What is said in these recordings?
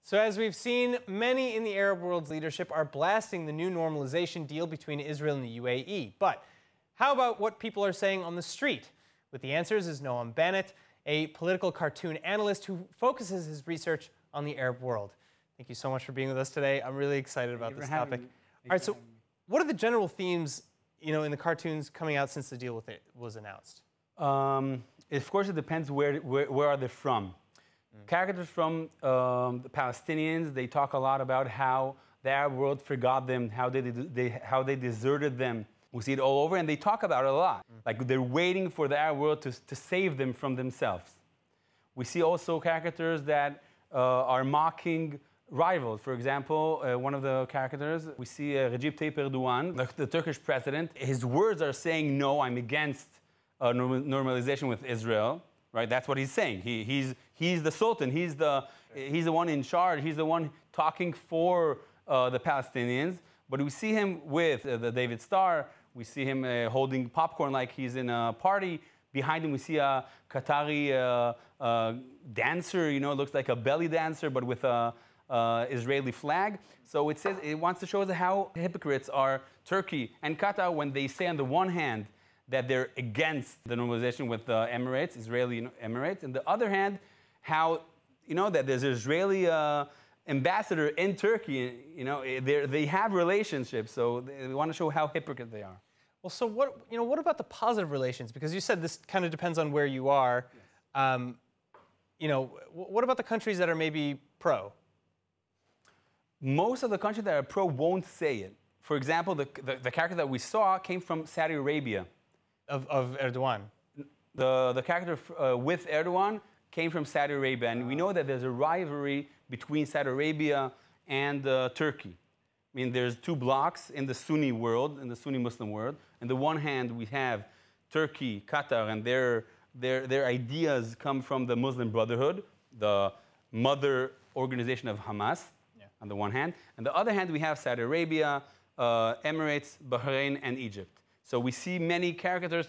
So as we've seen, many in the Arab world's leadership are blasting the new normalization deal between Israel and the UAE. But how about what people are saying on the street? With the answers is Noam Bannett, a political cartoon analyst who focuses his research on the Arab world. Thank you so much for being with us today. I'm really excited about this topic. All right, so what are the general themes, in the cartoons coming out since the deal was announced? Of course, it depends where are they from. Caricatures from the Palestinians, they talk a lot about how the Arab world forgot them, how they deserted them. We see it all over, and they talk about it a lot. Like they're waiting for the Arab world to save them from themselves. We see also caricatures that are mocking rivals. For example, one of the caricatures, we see Recep Tayyip Erdogan, the Turkish president. His words are saying, no, I'm against normalization with Israel. Right? That's what he's saying. He's the Sultan. He's the one in charge. He's the one talking for the Palestinians. But we see him with the David Star. We see him holding popcorn like he's in a party. Behind him, we see a Qatari dancer. Looks like a belly dancer, but with a Israeli flag. So it wants to show us how hypocrites are Turkey and Qatar when they say on the one hand that they're against the normalization with the Emirates, Israeli Emirates. On the other hand, how, that there's an Israeli ambassador in Turkey, they have relationships, so they want to show how hypocrite they are. Well, so what about the positive relations? Because you said this kind of depends on where you are. Yes. What about the countries that are maybe pro? Most of the countries that are pro won't say it. For example, the character that we saw came from Saudi Arabia. Of Erdogan? The character with Erdogan came from Saudi Arabia, and we know that there's a rivalry between Saudi Arabia and Turkey. I mean, there's two blocks in the Sunni world, in the Sunni Muslim world. On the one hand, we have Turkey, Qatar, and their ideas come from the Muslim Brotherhood, the mother organization of Hamas, on the one hand. On the other hand, we have Saudi Arabia, Emirates, Bahrain, and Egypt. So we see many caricatures,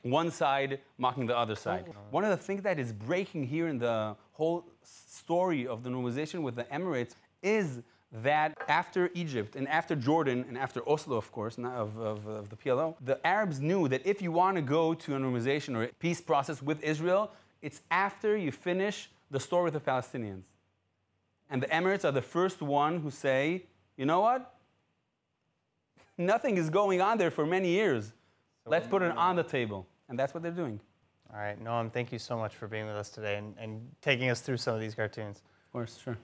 one side mocking the other side. Oh. One of the things that is breaking here in the whole story of the normalization with the Emirates is that after Egypt and after Jordan and after Oslo, of course, of the PLO, the Arabs knew that if you want to go to a normalization or a peace process with Israel, it's after you finish the story with the Palestinians. And the Emirates are the first one who say, you know what? Nothing is going on there for many years. Let's put it on the table. And that's what they're doing. All right, Noam, thank you so much for being with us today and taking us through some of these cartoons. Of course, sure.